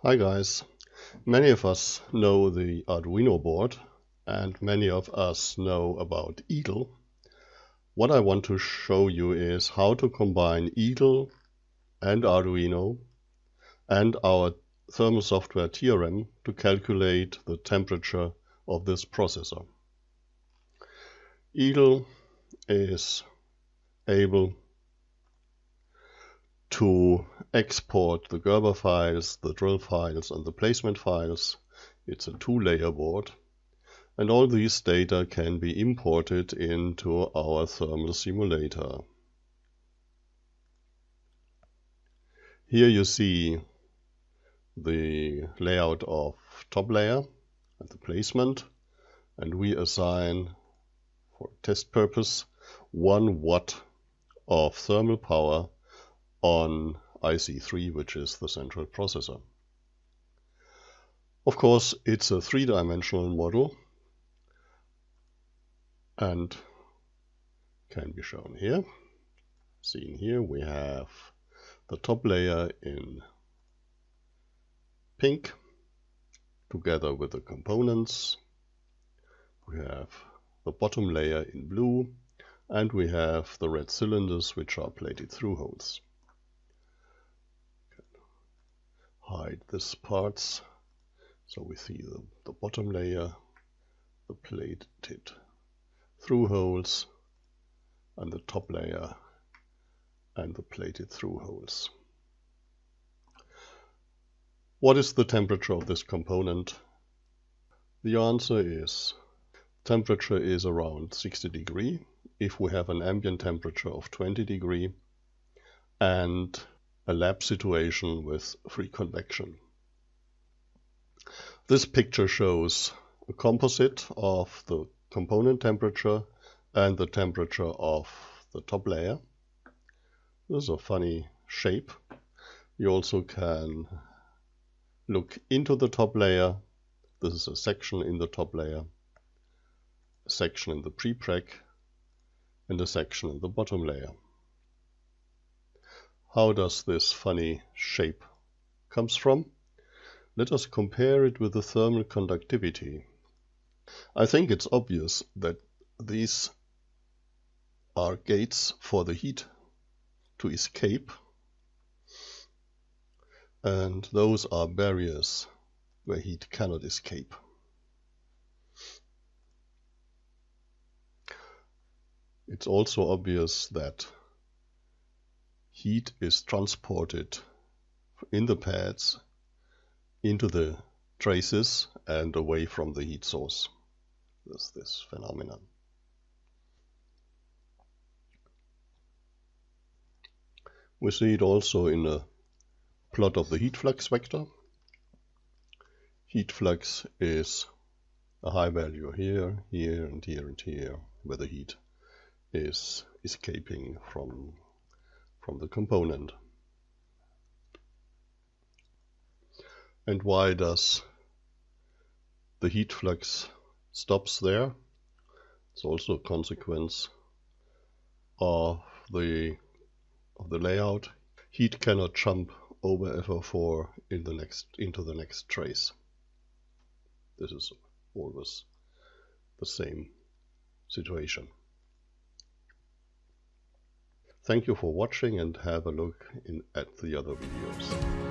Hi guys, many of us know the Arduino board and many of us know about Eagle. What I want to show you is how to combine Eagle and Arduino and our thermal software TRM to calculate the temperature of this processor. Eagle is able to export the Gerber files, the drill files and the placement files. It's a two-layer board, and all these data can be imported into our thermal simulator. Here you see the layout of top layer and the placement, and we assign, for test purpose, 1 watt of thermal power on IC3, which is the central processor. Of course, it's a three-dimensional model and can be shown here. Seen here, we have the top layer in pink together with the components. We have the bottom layer in blue, and we have the red cylinders, which are plated through holes. Hide these parts so we see the bottom layer, the plated through holes, and the top layer and the plated through holes. What is the temperature of this component? The answer is temperature is around 60 degrees if we have an ambient temperature of 20 degrees and a lab situation with free convection. This picture shows a composite of the component temperature and the temperature of the top layer. This is a funny shape. You also can look into the top layer. This is a section in the top layer, a section in the prepreg, and a section in the bottom layer. How does this funny shape comes from? Let us compare it with the thermal conductivity. I think it's obvious that these are gates for the heat to escape, and those are barriers where heat cannot escape. It's also obvious that heat is transported in the pads into the traces and away from the heat source. There's this phenomenon. We see it also in a plot of the heat flux vector. Heat flux is a high value here, here, and here, and here, where the heat is escaping from the component. And why does the heat flux stops there? It's also a consequence of the layout. Heat cannot jump over FO4 into the next trace. This is always the same situation. Thank you for watching, and have a look at the other videos.